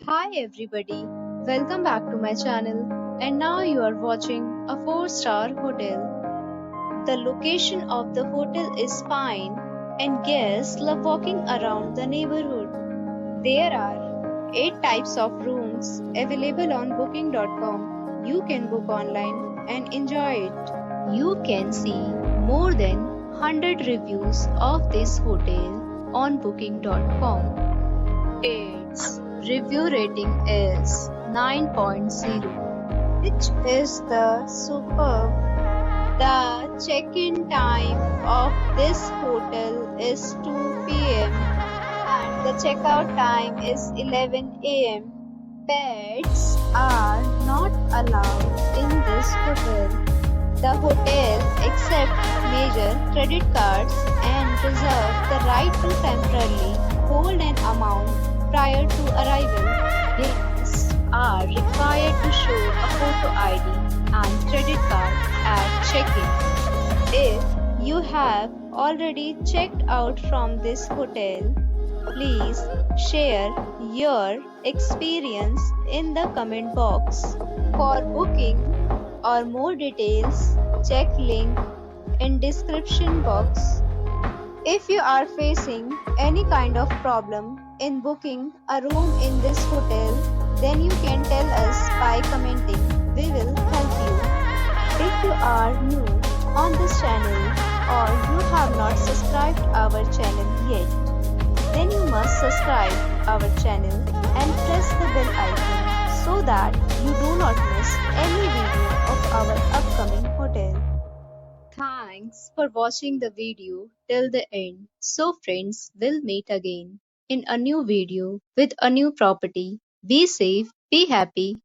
Hi everybody, welcome back to my channel. And now you are watching a 4-star hotel. The location of the hotel is fine and guests love walking around the neighborhood. There are 8 types of rooms available on booking.com. You can book online and enjoy it. You can see more than 100 reviews of this hotel on booking.com. Its review rating is 9.0, which is the superb. The check-in time of this hotel is 2 p.m. and the checkout time is 11 a.m. Pets are not allowed in this hotel. The hotel accepts major credit cards and reserves the right to temporarily hold an amount prior to arrival. Guests are required to show a photo ID and credit card at check-in. If you have already checked out from this hotel, please share your experience in the comment box. For booking or more details, check link in description box. If you are facing any kind of problem in booking a room in this hotel, then you can tell us by commenting. We will help you. If you are new on this channel or you have not subscribed our channel yet, then you must subscribe our channel and press the bell icon so that you do not miss any video of our upcoming hotel. Thanks for watching the video till the end. So friends, we'll meet again in a new video with a new property. Be safe, be happy.